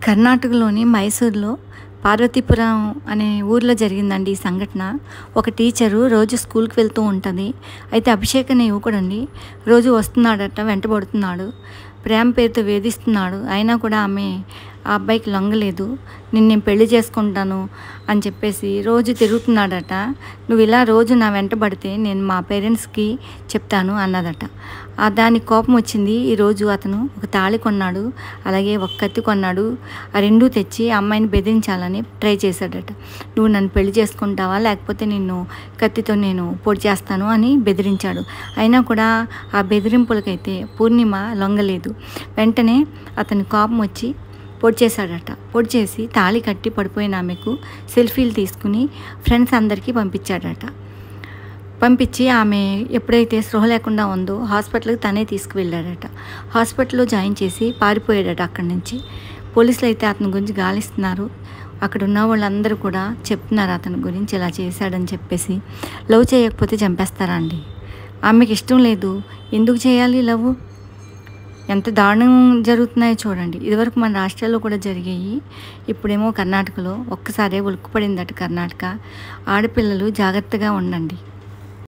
కర్ణాటకలోని మైసూర్‌లో పార్వతీపురం అనే ఊర్లో జరిగిందండి ఈ సంఘటన. ఒక టీచరు రోజు స్కూల్‌కి వెళ్తూ ఉంటది. అయితే అభిషేక్ అనే యువకుడండి రోజు వస్తున్నాడట, వెంటబడుతున్నాడు. ప్రేమ పేరుతో వేధిస్తున్నాడు. అయినా కూడా ఆమె ఆ అబ్బాయికి లొంగలేదు. నిన్ను నేను పెళ్లి చేసుకుంటాను అని చెప్పేసి రోజు తిరుగుతున్నాడట. నువ్వు ఇలా రోజు నా వెంటబడితే నేను మా పేరెంట్స్‌కి చెప్తాను అన్నదట. దానికి కోపం వచ్చింది. ఈరోజు అతను ఒక తాళి కొన్నాడు, అలాగే ఒక కత్తి కొన్నాడు. ఆ రెండూ తెచ్చి ఆ అమ్మాయిని బెదిరించాలని ట్రై చేశాడట. నువ్వు నన్ను పెళ్లి చేసుకుంటావా, లేకపోతే నిన్ను కత్తితో నేను పొడి చేస్తాను అని బెదిరించాడు. అయినా కూడా ఆ బెదిరింపులకైతే పూర్ణిమ లొంగలేదు. వెంటనే అతని కోపం వచ్చి పొడి చేశాడట. పొడి చేసి తాళి కట్టి పడిపోయిన ఆమెకు సెల్ఫీలు తీసుకుని ఫ్రెండ్స్ అందరికీ పంపించాడట. పంపించి ఆమె ఎప్పుడైతే స్పృహ లేకుండా ఉందో హాస్పిటల్కి తనే తీసుకువెళ్ళాడట. హాస్పిటల్లో జాయిన్ చేసి పారిపోయాడట అక్కడి నుంచి. పోలీసులు అయితే అతని గురించి గాలిస్తున్నారు. అక్కడ ఉన్న వాళ్ళందరూ కూడా చెప్తున్నారు అతని గురించి ఇలా చేశాడని చెప్పేసి. లవ్ చేయకపోతే చంపేస్తారా అండి? ఆమెకి ఇష్టం లేదు, ఎందుకు చేయాలి లవ్? ఎంత దారుణం జరుగుతున్నాయో చూడండి. ఇదివరకు మన రాష్ట్రాల్లో కూడా జరిగాయి, ఇప్పుడేమో కర్ణాటకలో ఒక్కసారే ఉలిక్కిపడిందట కర్ణాటక. ఆడపిల్లలు జాగ్రత్తగా ఉండండి.